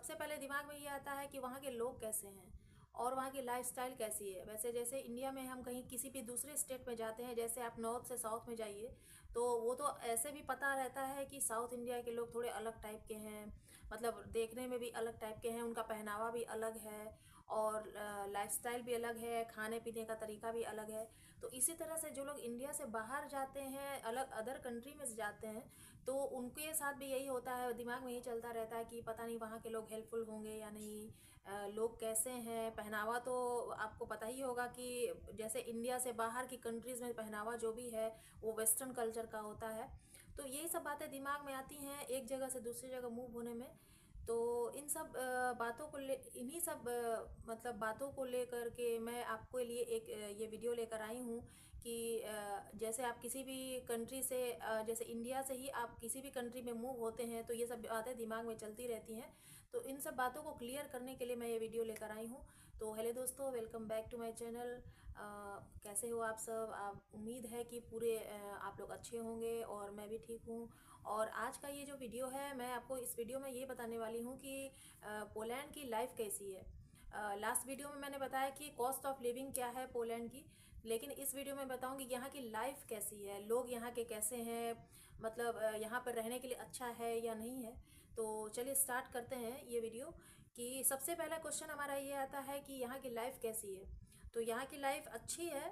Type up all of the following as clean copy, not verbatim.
सबसे पहले दिमाग में ये आता है कि वहाँ के लोग कैसे हैं और वहाँ की लाइफस्टाइल कैसी है। वैसे जैसे इंडिया में हम कहीं किसी भी दूसरे स्टेट में जाते हैं, जैसे आप नॉर्थ से साउथ में जाइए, तो वो तो ऐसे भी पता रहता है कि साउथ इंडिया के लोग थोड़े अलग टाइप के हैं, मतलब देखने में भी अलग टाइप के हैं, उनका पहनावा भी अलग है और लाइफस्टाइल भी अलग है, खाने पीने का तरीका भी अलग है। तो इसी तरह से जो लोग इंडिया से बाहर जाते हैं, अलग अदर कंट्री में से जाते हैं, तो उनके साथ भी यही होता है, दिमाग में यही चलता रहता है कि पता नहीं वहाँ के लोग हेल्पफुल होंगे या नहीं, लोग कैसे हैं। पहनावा तो आपको पता ही होगा कि जैसे इंडिया से बाहर की कंट्रीज़ में पहनावा जो भी है वो वेस्टर्न कल्चर का होता है। तो यही सब बातें दिमाग में आती हैं एक जगह से दूसरी जगह मूव होने में। तो इन सब बातों को ले इन्हीं सब मतलब बातों को लेकर के मैं आपके लिए एक ये वीडियो लेकर आई हूँ कि जैसे आप किसी भी कंट्री से जैसे इंडिया से ही आप किसी भी कंट्री में मूव होते हैं तो ये सब बातें दिमाग में चलती रहती हैं। तो इन सब बातों को क्लियर करने के लिए मैं ये वीडियो लेकर आई हूँ। तो हेलो दोस्तों, welcome back to my channel. कैसे हो आप सब? आप उम्मीद है कि पूरे आप लोग अच्छे होंगे और मैं भी ठीक हूँ। और आज का ये जो वीडियो है, मैं आपको इस वीडियो में ये बताने वाली हूँ कि पोलैंड की लाइफ कैसी है। लास्ट वीडियो में मैंने बताया कि कॉस्ट ऑफ लिविंग क्या है पोलैंड की, लेकिन इस वीडियो में बताऊंगी यहाँ की लाइफ कैसी है, लोग यहाँ के कैसे हैं, मतलब यहाँ पर रहने के लिए अच्छा है या नहीं है। तो चलिए स्टार्ट करते हैं ये वीडियो। कि सबसे पहला क्वेश्चन हमारा ये आता है कि यहाँ की लाइफ कैसी है। तो यहाँ की लाइफ अच्छी है,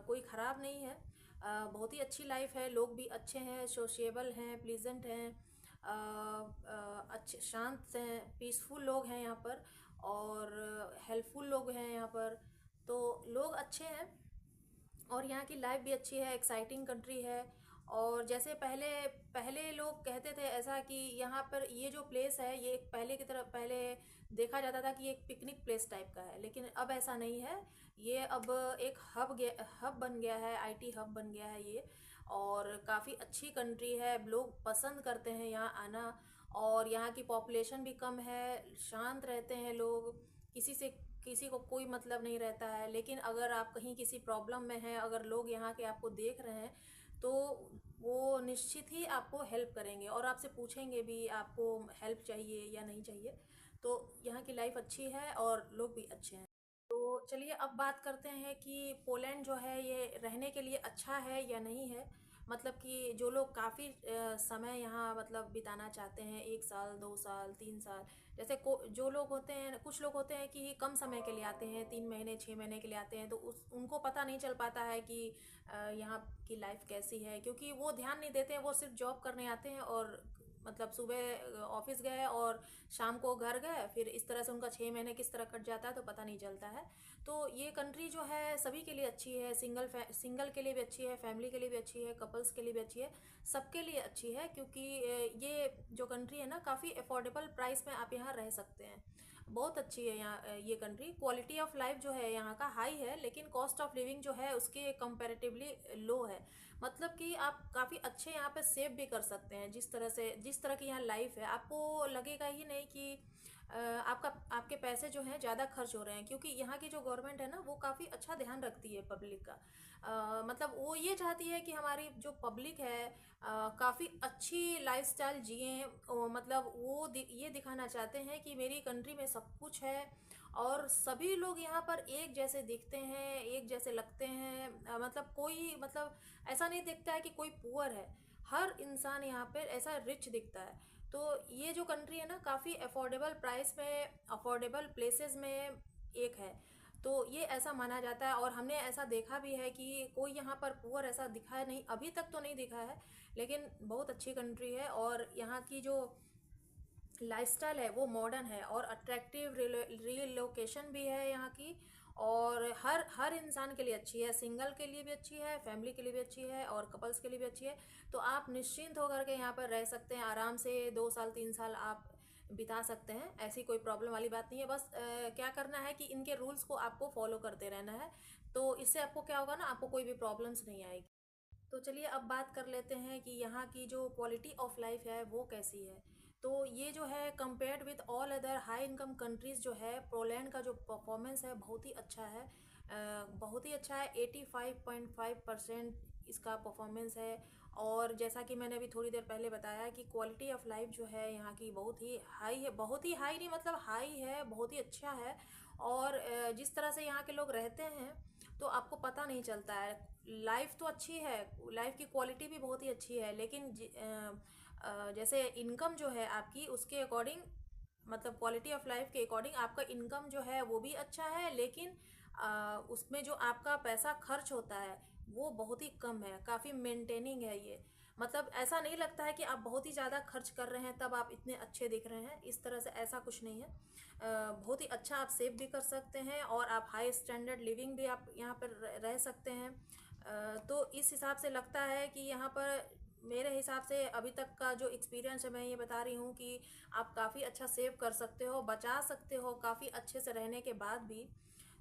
कोई ख़राब नहीं है, बहुत ही अच्छी लाइफ है। लोग भी अच्छे हैं, सोशिएबल हैं, प्लीजेंट हैं, अच्छे शांत हैं, पीसफुल लोग हैं यहाँ पर और हेल्पफुल लोग हैं यहाँ पर। तो लोग अच्छे हैं और यहाँ की लाइफ भी अच्छी है, एक्साइटिंग कंट्री है। और जैसे पहले पहले लोग कहते थे ऐसा कि यहाँ पर ये जो प्लेस है ये एक पहले की तरह पहले देखा जाता था कि ये एक पिकनिक प्लेस टाइप का है, लेकिन अब ऐसा नहीं है। ये अब एक हब बन गया है, आईटी हब बन गया है ये। और काफ़ी अच्छी कंट्री है, लोग पसंद करते हैं यहाँ आना। और यहाँ की पॉपुलेशन भी कम है, शांत रहते हैं लोग, किसी को कोई मतलब नहीं रहता है। लेकिन अगर आप कहीं किसी प्रॉब्लम में हैं, अगर लोग यहाँ के आपको देख रहे हैं, तो वो निश्चित ही आपको हेल्प करेंगे और आपसे पूछेंगे भी आपको हेल्प चाहिए या नहीं चाहिए। तो यहाँ की लाइफ अच्छी है और लोग भी अच्छे हैं। तो चलिए अब बात करते हैं कि पोलैंड जो है ये रहने के लिए अच्छा है या नहीं है। मतलब कि जो लोग काफ़ी समय यहाँ मतलब बिताना चाहते हैं, 1 साल 2 साल 3 साल, जैसे जो लोग होते हैं, कुछ लोग होते हैं कि कम समय के लिए आते हैं, 3 महीने 6 महीने के लिए आते हैं, तो उनको पता नहीं चल पाता है कि यहाँ की लाइफ कैसी है, क्योंकि वो ध्यान नहीं देते हैं। वो सिर्फ जॉब करने आते हैं और मतलब सुबह ऑफिस गए और शाम को घर गए, फिर इस तरह से उनका 6 महीने किस तरह कट जाता है तो पता नहीं चलता है। तो ये कंट्री जो है सभी के लिए अच्छी है, सिंगल के लिए भी अच्छी है, फैमिली के लिए भी अच्छी है, कपल्स के लिए भी अच्छी है, सबके लिए अच्छी है। क्योंकि ये जो कंट्री है ना, काफ़ी अफोर्डेबल प्राइस में आप यहाँ रह सकते हैं। बहुत अच्छी है यहाँ ये कंट्री। क्वालिटी ऑफ लाइफ जो है यहाँ का हाई है, लेकिन कॉस्ट ऑफ लिविंग जो है उसके कंपैरेटिवली लो है। मतलब कि आप काफ़ी अच्छे यहाँ पे सेव भी कर सकते हैं। जिस तरह की यहाँ लाइफ है, आपको लगेगा ही नहीं कि आपके पैसे जो हैं ज़्यादा खर्च हो रहे हैं, क्योंकि यहाँ की जो गवर्नमेंट है ना वो काफ़ी अच्छा ध्यान रखती है पब्लिक का। मतलब वो ये चाहती है कि हमारी जो पब्लिक है काफ़ी अच्छी लाइफस्टाइल जिए। मतलब वो ये दिखाना चाहते हैं कि मेरी कंट्री में सब कुछ है और सभी लोग यहाँ पर एक जैसे दिखते हैं, एक जैसे लगते हैं। मतलब कोई मतलब ऐसा नहीं दिखता है कि कोई पुअर है, हर इंसान यहाँ पर ऐसा रिच दिखता है। तो ये जो कंट्री है ना, काफ़ी अफोर्डेबल प्राइस में, अफोर्डेबल प्लेसेस में एक है। तो ये ऐसा माना जाता है और हमने ऐसा देखा भी है कि कोई यहाँ पर पुअर ऐसा दिखा है नहीं, अभी तक तो नहीं दिखा है। लेकिन बहुत अच्छी कंट्री है और यहाँ की जो लाइफस्टाइल है वो मॉडर्न है और अट्रैक्टिव, रिलोकेशन भी है यहाँ की। और हर इंसान के लिए अच्छी है, सिंगल के लिए भी अच्छी है, फैमिली के लिए भी अच्छी है और कपल्स के लिए भी अच्छी है। तो आप निश्चिंत होकर के यहाँ पर रह सकते हैं, आराम से 2 साल 3 साल आप बिता सकते हैं। ऐसी कोई प्रॉब्लम वाली बात नहीं है। बस क्या करना है कि इनके रूल्स को आपको फॉलो करते रहना है। तो इससे आपको क्या होगा ना, आपको कोई भी प्रॉब्लम्स नहीं आएगी। तो चलिए अब बात कर लेते हैं कि यहाँ की जो क्वालिटी ऑफ लाइफ है वो कैसी है। तो ये जो है compared with all other high income countries जो है, पोलैंड का जो परफॉर्मेंस है बहुत ही अच्छा है। बहुत ही अच्छा है। 85.5% इसका परफॉर्मेंस है। और जैसा कि मैंने अभी थोड़ी देर पहले बताया कि क्वालिटी ऑफ लाइफ जो है यहाँ की बहुत ही हाई है, बहुत ही हाई नहीं मतलब हाई है, बहुत ही अच्छा है। और जिस तरह से यहाँ के लोग रहते हैं तो आपको पता नहीं चलता है। लाइफ तो अच्छी है, लाइफ की क्वालिटी भी बहुत ही अच्छी है, लेकिन जैसे इनकम जो है आपकी उसके अकॉर्डिंग, मतलब क्वालिटी ऑफ लाइफ के अकॉर्डिंग आपका इनकम जो है वो भी अच्छा है, लेकिन उसमें जो आपका पैसा खर्च होता है वो बहुत ही कम है, काफ़ी मेंटेनिंग है ये। मतलब ऐसा नहीं लगता है कि आप बहुत ही ज़्यादा खर्च कर रहे हैं तब आप इतने अच्छे दिख रहे हैं, इस तरह से ऐसा कुछ नहीं है। बहुत ही अच्छा आप सेव भी कर सकते हैं और आप हाई स्टैंडर्ड लिविंग भी आप यहाँ पर रह सकते हैं। तो इस हिसाब से लगता है कि यहाँ पर मेरे हिसाब से अभी तक का जो एक्सपीरियंस है मैं ये बता रही हूँ कि आप काफ़ी अच्छा सेव कर सकते हो, बचा सकते हो काफ़ी अच्छे से रहने के बाद भी।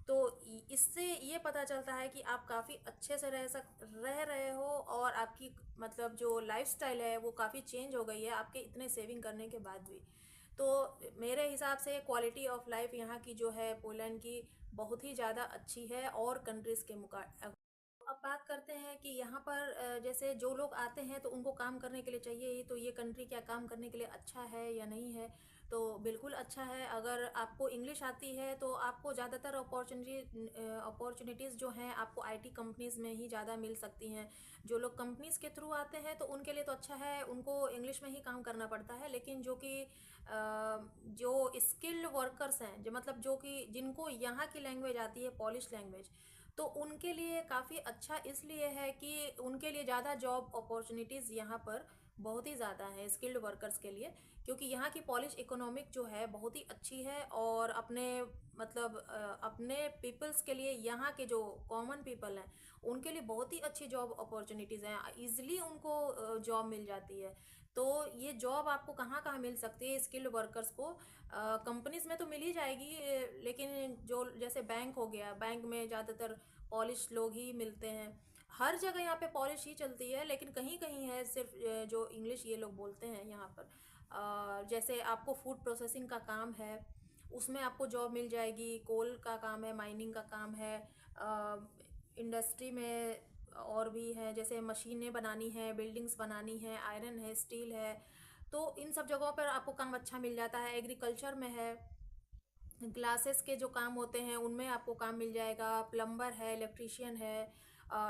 तो इससे ये पता चलता है कि आप काफ़ी अच्छे से रह रहे हो, और आपकी मतलब जो लाइफस्टाइल है वो काफ़ी चेंज हो गई है आपके इतने सेविंग करने के बाद भी। तो मेरे हिसाब से क्वालिटी ऑफ लाइफ यहाँ की जो है पोलैंड की बहुत ही ज़्यादा अच्छी है और कंट्रीज़ के मुकाबले। अब बात करते हैं कि यहाँ पर जैसे जो लोग आते हैं तो उनको काम करने के लिए चाहिए ही, तो ये कंट्री क्या काम करने के लिए अच्छा है या नहीं है? तो बिल्कुल अच्छा है। अगर आपको इंग्लिश आती है तो आपको ज़्यादातर अपॉर्चुनिटीज़ जो हैं आपको आईटी कंपनीज़ में ही ज़्यादा मिल सकती हैं। जो लोग कंपनीज़ के थ्रू आते हैं तो उनके लिए तो अच्छा है, उनको इंग्लिश में ही काम करना पड़ता है। लेकिन जो कि जो स्किल्ड वर्कर्स हैं, जो मतलब जो कि जिनको यहाँ की लैंग्वेज आती है, पॉलिश लैंग्वेज, तो उनके लिए काफ़ी अच्छा इसलिए है कि उनके लिए ज़्यादा जॉब अपॉर्चुनिटीज़ यहाँ पर बहुत ही ज़्यादा है स्किल्ड वर्कर्स के लिए, क्योंकि यहाँ की पॉलिश इकोनॉमिक जो है बहुत ही अच्छी है। और अपने मतलब अपने पीपल्स के लिए, यहाँ के जो कॉमन पीपल हैं उनके लिए बहुत ही अच्छी जॉब अपॉर्चुनिटीज़ हैं, ईजिली उनको जॉब मिल जाती है। तो ये जॉब आपको कहाँ कहाँ मिल सकती है स्किल्ड वर्कर्स को? कंपनीज में तो मिल ही जाएगी, लेकिन जो जैसे बैंक हो गया, बैंक में ज़्यादातर पॉलिश लोग ही मिलते हैं। हर जगह यहाँ पे पॉलिश ही चलती है, लेकिन कहीं कहीं है सिर्फ जो इंग्लिश ये लोग बोलते हैं यहाँ पर। जैसे आपको फूड प्रोसेसिंग का काम है, उसमें आपको जॉब मिल जाएगी। कोल का काम है, माइनिंग का काम है, इंडस्ट्री में और भी है, जैसे मशीनें बनानी है, बिल्डिंग्स बनानी है, आयरन है, स्टील है, तो इन सब जगहों पर आपको काम अच्छा मिल जाता है। एग्रीकल्चर में है, ग्लासेस के जो काम होते हैं उनमें आपको काम मिल जाएगा। प्लम्बर है, इलेक्ट्रीशियन है,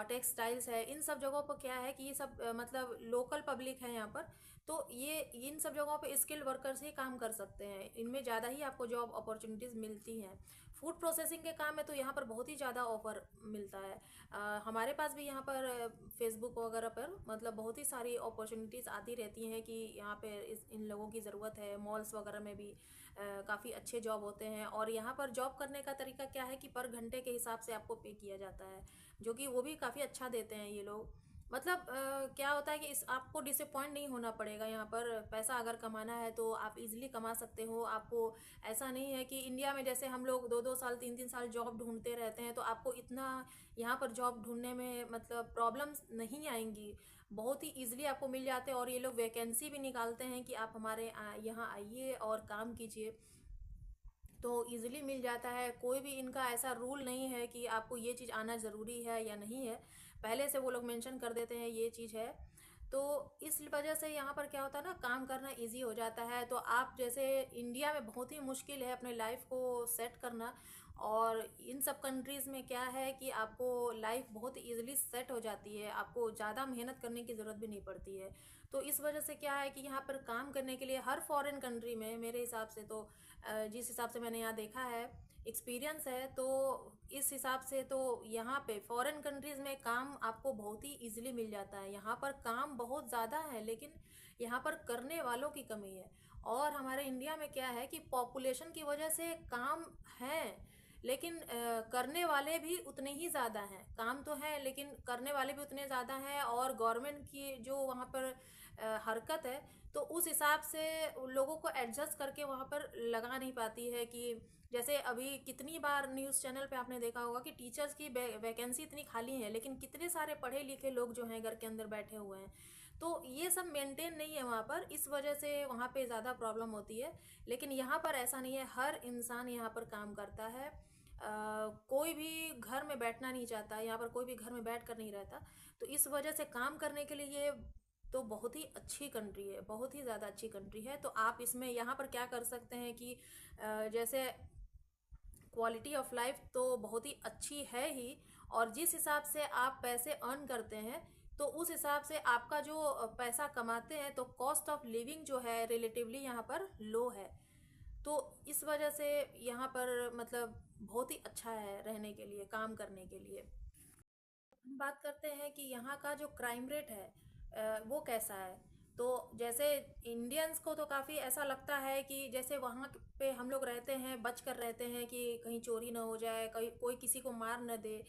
टेक्सटाइल्स है, इन सब जगहों पर क्या है कि ये सब मतलब लोकल पब्लिक है यहाँ पर, तो ये इन सब जगहों पे स्किल्ड वर्कर्स ही काम कर सकते हैं, इनमें ज़्यादा ही आपको जॉब अपॉर्चुनिटीज़ मिलती हैं। फूड प्रोसेसिंग के काम में तो यहाँ पर बहुत ही ज़्यादा ऑफर मिलता है। हमारे पास भी यहाँ पर फेसबुक वगैरह पर मतलब बहुत ही सारी अपॉर्चुनिटीज़ आती रहती हैं कि यहाँ पे इन लोगों की ज़रूरत है। मॉल्स वगैरह में भी काफ़ी अच्छे जॉब होते हैं, और यहाँ पर जॉब करने का तरीका क्या है कि पर घंटे के हिसाब से आपको पे किया जाता है, जो कि वो भी काफ़ी अच्छा देते हैं ये लोग। मतलब क्या होता है कि इस आपको डिसअपॉइंट नहीं होना पड़ेगा यहाँ पर। पैसा अगर कमाना है तो आप इजीली कमा सकते हो। आपको ऐसा नहीं है कि इंडिया में जैसे हम लोग 2-2 साल 3-3 साल जॉब ढूंढते रहते हैं, तो आपको इतना यहाँ पर जॉब ढूंढने में मतलब प्रॉब्लम्स नहीं आएंगी, बहुत ही इजीली आपको मिल जाते हैं। और ये लोग वैकेंसी भी निकालते हैं कि आप हमारे यहाँ आइए और काम कीजिए, तो इजीली मिल जाता है। कोई भी इनका ऐसा रूल नहीं है कि आपको ये चीज़ आना ज़रूरी है या नहीं है, पहले से वो लोग मेंशन कर देते हैं ये चीज़ है। तो इस वजह से यहाँ पर क्या होता है ना, काम करना इजी हो जाता है। तो आप जैसे इंडिया में बहुत ही मुश्किल है अपने लाइफ को सेट करना, और इन सब कंट्रीज़ में क्या है कि आपको लाइफ बहुत इजीली सेट हो जाती है, आपको ज़्यादा मेहनत करने की ज़रूरत भी नहीं पड़ती है। तो इस वजह से क्या है कि यहाँ पर काम करने के लिए हर फॉरेन कंट्री में मेरे हिसाब से तो जिस हिसाब से मैंने यहाँ देखा है, एक्सपीरियंस है, तो इस हिसाब से तो यहाँ पे फॉरेन कंट्रीज़ में काम आपको बहुत ही इजीली मिल जाता है। यहाँ पर काम बहुत ज़्यादा है, लेकिन यहाँ पर करने वालों की कमी है। और हमारे इंडिया में क्या है कि पॉपुलेशन की वजह से काम है, लेकिन करने वाले भी उतने ही ज़्यादा हैं। काम तो है लेकिन करने वाले भी उतने ज़्यादा हैं, और गवर्नमेंट की जो वहाँ पर हरकत है, तो उस हिसाब से उन लोगों को एडजस्ट करके वहाँ पर लगा नहीं पाती है। कि जैसे अभी कितनी बार न्यूज़ चैनल पे आपने देखा होगा कि टीचर्स की वैकेंसी इतनी खाली है, लेकिन कितने सारे पढ़े लिखे लोग जो हैं घर के अंदर बैठे हुए हैं। तो ये सब मेंटेन नहीं है वहाँ पर, इस वजह से वहाँ पे ज़्यादा प्रॉब्लम होती है। लेकिन यहाँ पर ऐसा नहीं है, हर इंसान यहाँ पर काम करता है। कोई भी घर में बैठना नहीं चाहता, यहाँ पर कोई भी घर में बैठ कर नहीं रहता। तो इस वजह से काम करने के लिए ये तो बहुत ही अच्छी कंट्री है, बहुत ही ज़्यादा अच्छी कंट्री है। तो आप इसमें यहाँ पर क्या कर सकते हैं कि जैसे क्वालिटी ऑफ लाइफ तो बहुत ही अच्छी है ही, और जिस हिसाब से आप पैसे अर्न करते हैं तो उस हिसाब से आपका जो पैसा कमाते हैं तो कॉस्ट ऑफ लिविंग जो है रिलेटिवली यहाँ पर लो है। तो इस वजह से यहाँ पर मतलब बहुत ही अच्छा है रहने के लिए, काम करने के लिए। हम बात करते हैं कि यहाँ का जो क्राइम रेट है वो कैसा है। तो जैसे इंडियंस को तो काफ़ी ऐसा लगता है कि जैसे वहाँ पे हम लोग रहते हैं, बच कर रहते हैं कि कहीं चोरी ना हो जाए, कहीं कोई किसी को मार न दे,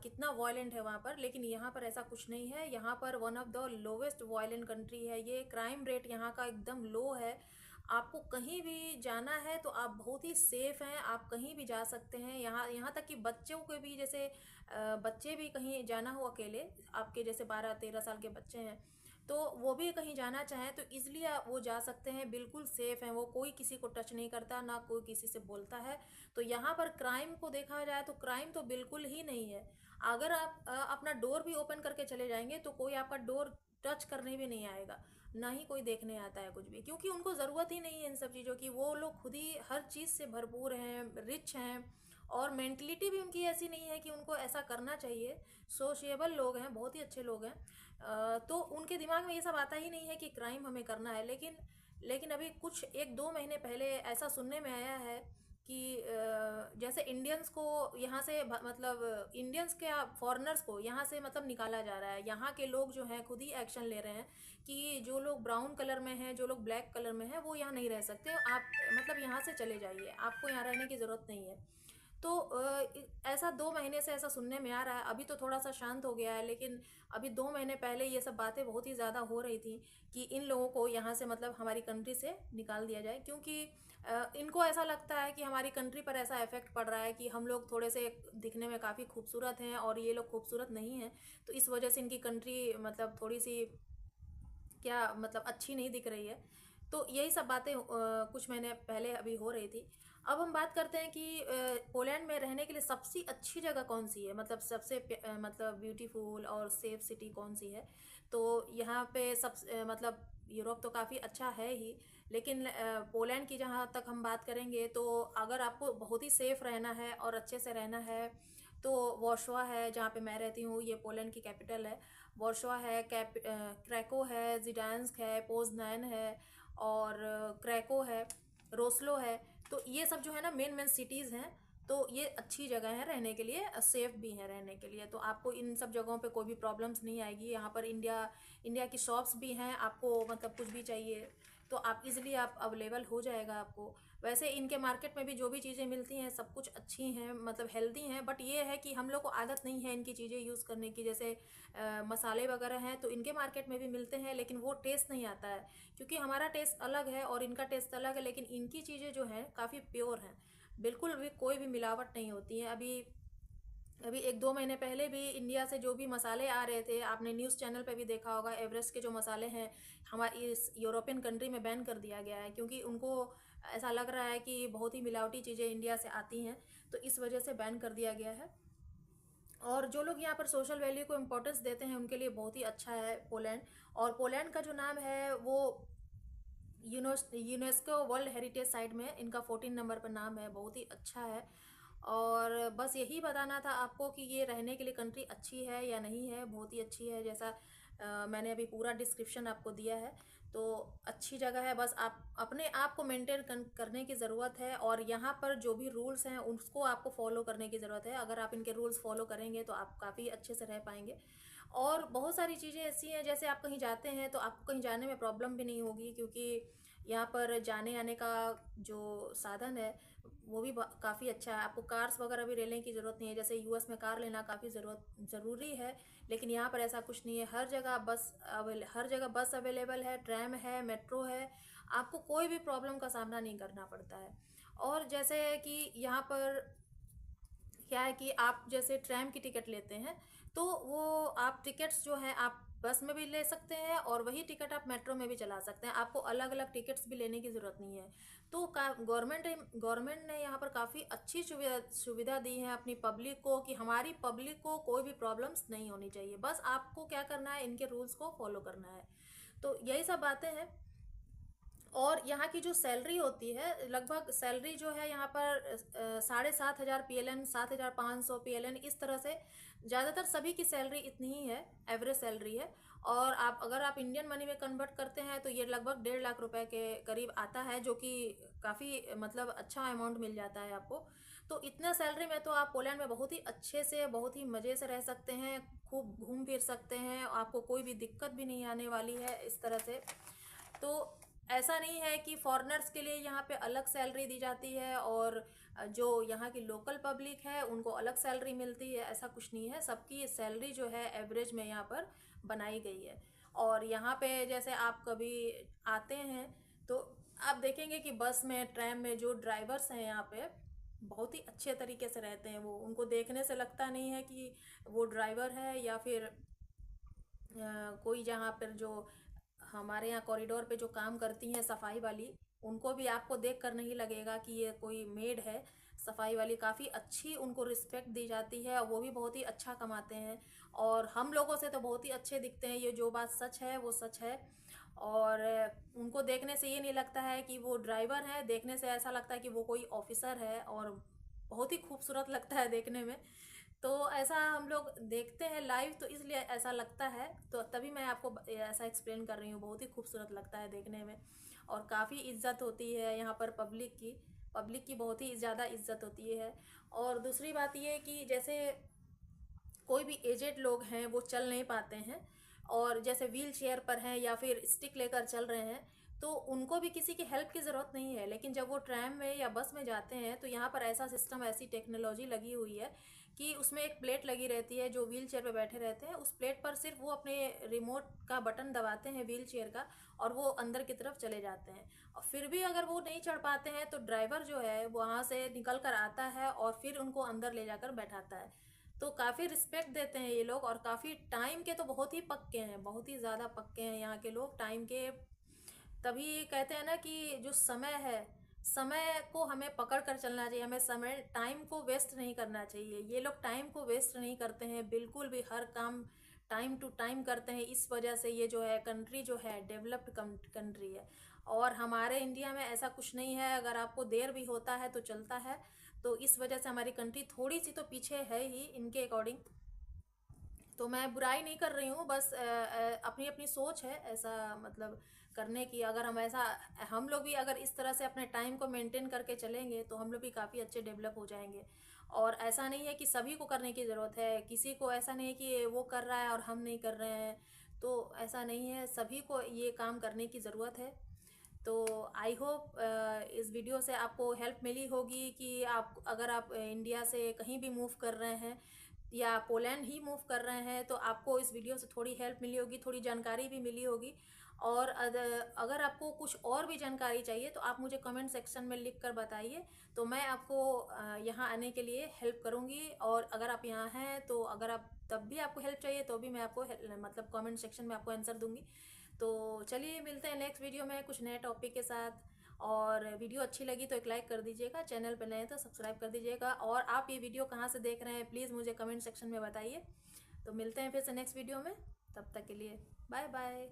कितना वायलेंट है वहाँ पर। लेकिन यहाँ पर ऐसा कुछ नहीं है। यहाँ पर one of the lowest violent country है ये। क्राइम रेट यहाँ का एकदम लो है। आपको कहीं भी जाना है तो आप बहुत ही सेफ हैं, आप कहीं भी जा सकते हैं। यहाँ यहाँ तक कि बच्चों के भी, जैसे बच्चे भी कहीं जाना हो अकेले, आपके जैसे 12-13 साल के बच्चे हैं तो वो भी कहीं जाना चाहें तो इसलिए वो जा सकते हैं, बिल्कुल सेफ हैं वो। कोई किसी को टच नहीं करता, ना कोई किसी से बोलता है। तो यहाँ पर क्राइम को देखा जाए तो क्राइम तो बिल्कुल ही नहीं है। अगर आप अपना डोर भी ओपन करके चले जाएंगे तो कोई आपका डोर टच करने भी नहीं आएगा, ना ही कोई देखने आता है कुछ भी, क्योंकि उनको ज़रूरत ही नहीं है इन सब चीज़ों की। वो लोग खुद ही हर चीज़ से भरपूर हैं, रिच हैं, और मेंटलिटी भी उनकी ऐसी नहीं है कि उनको ऐसा करना चाहिए। सोशिएबल लोग हैं, बहुत ही अच्छे लोग हैं। तो उनके दिमाग में ये सब आता ही नहीं है कि क्राइम हमें करना है। लेकिन अभी कुछ 1-2 महीने पहले ऐसा सुनने में आया है कि जैसे इंडियंस को यहाँ से मतलब इंडियंस के फॉरेनर्स को यहाँ से मतलब निकाला जा रहा है। यहाँ के लोग जो हैं खुद ही एक्शन ले रहे हैं कि जो लोग ब्राउन कलर में हैं, जो लोग ब्लैक कलर में हैं, वो यहाँ नहीं रह सकते। आप मतलब यहाँ से चले जाइए, आपको यहाँ रहने की ज़रूरत नहीं है। तो ऐसा 2 महीने से ऐसा सुनने में आ रहा है। अभी तो थोड़ा सा शांत हो गया है, लेकिन अभी 2 महीने पहले ये सब बातें बहुत ही ज़्यादा हो रही थी कि इन लोगों को यहाँ से मतलब हमारी कंट्री से निकाल दिया जाए, क्योंकि इनको ऐसा लगता है कि हमारी कंट्री पर ऐसा इफेक्ट पड़ रहा है कि हम लोग थोड़े से दिखने में काफ़ी खूबसूरत हैं और ये लोग खूबसूरत नहीं हैं। तो इस वजह से इनकी कंट्री मतलब थोड़ी सी क्या मतलब अच्छी नहीं दिख रही है। तो यही सब बातें कुछ महीने पहले अभी हो रही थी। अब हम बात करते हैं कि पोलैंड में रहने के लिए सबसे अच्छी जगह कौन सी है, मतलब सबसे मतलब ब्यूटीफुल और सेफ सिटी कौन सी है। तो यहाँ पे मतलब यूरोप तो काफ़ी अच्छा है ही, लेकिन पोलैंड की जहाँ तक हम बात करेंगे तो अगर आपको बहुत ही सेफ रहना है और अच्छे से रहना है तो वॉर्सोवा है, जहाँ पे मैं रहती हूँ, ये पोलैंड की कैपिटल है। वॉर्सोवा है, क्रैको है, जिडांस्क है, पोजनैन है, और क्रैको है, रोस्लो है। तो ये सब जो है ना मेन मेन सिटीज़ हैं। तो ये अच्छी जगह है रहने के लिए, सेफ भी है रहने के लिए। तो आपको इन सब जगहों पे कोई भी प्रॉब्लम्स नहीं आएगी। यहाँ पर इंडिया की शॉप्स भी हैं, आपको मतलब कुछ भी चाहिए तो आप इजीली आप अवेलेबल हो जाएगा आपको। वैसे इनके मार्केट में भी जो भी चीज़ें मिलती हैं सब कुछ अच्छी हैं, मतलब हेल्दी हैं। बट ये है कि हम लोग को आदत नहीं है इनकी चीज़ें यूज़ करने की। जैसे मसाले वगैरह हैं तो इनके मार्केट में भी मिलते हैं, लेकिन वो टेस्ट नहीं आता है, क्योंकि हमारा टेस्ट अलग है और इनका टेस्ट अलग है। लेकिन इनकी चीज़ें जो हैं काफ़ी प्योर हैं, बिल्कुल भी कोई भी मिलावट नहीं होती है। अभी अभी 1-2 महीने पहले भी इंडिया से जो भी मसाले आ रहे थे, आपने न्यूज़ चैनल पे भी देखा होगा, एवरेस्ट के जो मसाले हैं हमारी इस यूरोपियन कंट्री में बैन कर दिया गया है, क्योंकि उनको ऐसा लग रहा है कि बहुत ही मिलावटी चीज़ें इंडिया से आती हैं। तो इस वजह से बैन कर दिया गया है। और जो लोग यहाँ पर सोशल वैल्यू को इम्पोर्टेंस देते हैं उनके लिए बहुत ही अच्छा है पोलैंड। और पोलैंड का जो नाम है वो यूनेस्को वर्ल्ड हेरिटेज साइट में इनका 14 नंबर पर नाम है, बहुत ही अच्छा है। और बस यही बताना था आपको कि ये रहने के लिए कंट्री अच्छी है या नहीं है। बहुत ही अच्छी है, जैसा मैंने अभी पूरा डिस्क्रिप्शन आपको दिया है। तो अच्छी जगह है, बस आप अपने आप को मेंटेन करने की ज़रूरत है, और यहाँ पर जो भी रूल्स हैं उसको आपको फॉलो करने की ज़रूरत है। अगर आप इनके रूल्स फॉलो करेंगे तो आप काफ़ी अच्छे से रह पाएंगे। और बहुत सारी चीज़ें ऐसी हैं, जैसे आप कहीं जाते हैं तो आपको कहीं जाने में प्रॉब्लम भी नहीं होगी, क्योंकि यहाँ पर जाने आने का जो साधन है वो भी काफ़ी अच्छा है। आपको कार्स वगैरह भी लेने की ज़रूरत नहीं है। जैसे यूएस में कार लेना काफ़ी ज़रूरी है, लेकिन यहाँ पर ऐसा कुछ नहीं है। हर जगह बस अवेलेबल है, ट्रैम है, मेट्रो है। आपको कोई भी प्रॉब्लम का सामना नहीं करना पड़ता है। और जैसे कि क्या है कि आप जैसे ट्रैम की टिकट लेते हैं तो वो आप टिकट्स जो है आप बस में भी ले सकते हैं और वही टिकट आप मेट्रो में भी चला सकते हैं, आपको अलग अलग टिकट्स भी लेने की ज़रूरत नहीं है। तो गवर्नमेंट ने यहाँ पर काफ़ी अच्छी सुविधा सुविधा दी है अपनी पब्लिक को, कि हमारी पब्लिक को कोई भी प्रॉब्लम्स नहीं होनी चाहिए, बस आपको क्या करना है, इनके रूल्स को फॉलो करना है। तो यही सब बातें हैं। और यहाँ की जो सैलरी होती है, लगभग सैलरी जो है यहाँ पर 7,500 PLN, 7,500 PLN, इस तरह से ज़्यादातर सभी की सैलरी इतनी ही है, एवरेज सैलरी है। और आप अगर आप इंडियन मनी में कन्वर्ट करते हैं तो ये लगभग 1.5 लाख रुपए के करीब आता है, जो कि काफ़ी मतलब अच्छा अमाउंट मिल जाता है आपको। तो इतना सैलरी में तो आप पोलैंड में बहुत ही अच्छे से, बहुत ही मज़े से रह सकते हैं, खूब घूम फिर सकते हैं, आपको कोई भी दिक्कत भी नहीं आने वाली है इस तरह से। तो ऐसा नहीं है कि फॉरेनर्स के लिए यहाँ पे अलग सैलरी दी जाती है और जो यहाँ की लोकल पब्लिक है उनको अलग सैलरी मिलती है, ऐसा कुछ नहीं है। सबकी सैलरी जो है एवरेज में यहाँ पर बनाई गई है। और यहाँ पे जैसे आप कभी आते हैं तो आप देखेंगे कि बस में, ट्रैम में जो ड्राइवर्स हैं यहाँ पे बहुत ही अच्छे तरीके से रहते हैं। वो, उनको देखने से लगता नहीं है कि वो ड्राइवर है या फिर कोई, जहाँ पर जो हमारे यहाँ कॉरिडोर पे जो काम करती हैं सफाई वाली, उनको भी आपको देख कर नहीं लगेगा कि ये कोई मेड है। सफाई वाली काफ़ी अच्छी उनको रिस्पेक्ट दी जाती है और वो भी बहुत ही अच्छा कमाते हैं और हम लोगों से तो बहुत ही अच्छे दिखते हैं। ये जो बात सच है वो सच है। और उनको देखने से ये नहीं लगता है कि वो ड्राइवर है, देखने से ऐसा लगता है कि वो कोई ऑफिसर है और बहुत ही खूबसूरत लगता है देखने में। तो ऐसा हम लोग देखते हैं लाइव, तो इसलिए ऐसा लगता है, तो तभी मैं आपको ऐसा एक्सप्लेन कर रही हूँ। बहुत ही खूबसूरत लगता है देखने में और काफ़ी इज्जत होती है यहाँ पर पब्लिक की बहुत ही ज़्यादा इज्जत होती है। और दूसरी बात ये कि जैसे कोई भी एजेड लोग हैं वो चल नहीं पाते हैं और जैसे व्हील चेयर पर हैं या फिर स्टिक लेकर चल रहे हैं, तो उनको भी किसी की हेल्प की ज़रूरत नहीं है। लेकिन जब वो ट्रैम में या बस में जाते हैं तो यहाँ पर ऐसा सिस्टम, ऐसी टेक्नोलॉजी लगी हुई है कि उसमें एक प्लेट लगी रहती है। जो व्हील चेयर पर बैठे रहते हैं उस प्लेट पर सिर्फ वो अपने रिमोट का बटन दबाते हैं व्हील चेयर का और वो अंदर की तरफ चले जाते हैं। और फिर भी अगर वो नहीं चढ़ पाते हैं तो ड्राइवर जो है वहाँ से निकल कर आता है और फिर उनको अंदर ले जाकर बैठाता है। तो काफ़ी रिस्पेक्ट देते हैं ये लोग और काफ़ी टाइम के तो बहुत ही पक्के हैं, बहुत ही ज़्यादा पक्के हैं यहाँ के लोग टाइम के। तभी कहते हैं ना कि जो समय है, समय को हमें पकड़ कर चलना चाहिए, हमें समय, टाइम को वेस्ट नहीं करना चाहिए। ये लोग टाइम को वेस्ट नहीं करते हैं बिल्कुल भी, हर काम टाइम टू टाइम करते हैं। इस वजह से ये जो है कंट्री जो है डेवलप्ड कंट्री है। और हमारे इंडिया में ऐसा कुछ नहीं है, अगर आपको देर भी होता है तो चलता है। तो इस वजह से हमारी कंट्री थोड़ी सी तो पीछे है ही इनके अकॉर्डिंग। तो मैं बुराई नहीं कर रही हूँ, बस अपनी अपनी सोच है ऐसा मतलब करने की। अगर हम ऐसा, हम लोग भी अगर इस तरह से अपने टाइम को मेंटेन करके चलेंगे तो हम लोग भी काफ़ी अच्छे डेवलप हो जाएंगे। और ऐसा नहीं है कि सभी को करने की ज़रूरत है, किसी को ऐसा नहीं है कि वो कर रहा है और हम नहीं कर रहे हैं, तो ऐसा नहीं है, सभी को ये काम करने की ज़रूरत है। तो आई होप इस वीडियो से आपको हेल्प मिली होगी कि आप, अगर आप इंडिया से कहीं भी मूव कर रहे हैं या पोलैंड ही मूव कर रहे हैं तो आपको इस वीडियो से थोड़ी हेल्प मिली होगी, थोड़ी जानकारी भी मिली होगी। और अगर आपको कुछ और भी जानकारी चाहिए तो आप मुझे कमेंट सेक्शन में लिख कर बताइए, तो मैं आपको यहाँ आने के लिए हेल्प करूँगी। और अगर आप यहाँ हैं तो अगर आप तब भी आपको हेल्प चाहिए तो भी मैं आपको मतलब कमेंट सेक्शन में आपको आंसर दूंगी। तो चलिए मिलते हैं नेक्स्ट वीडियो में कुछ नए टॉपिक के साथ। और वीडियो अच्छी लगी तो एक लाइक कर दीजिएगा, चैनल पर नए हैं तो सब्सक्राइब कर दीजिएगा। और आप ये वीडियो कहाँ से देख रहे हैं प्लीज़ मुझे कमेंट सेक्शन में बताइए। तो मिलते हैं फिर से नेक्स्ट वीडियो में, तब तक के लिए बाय बाय।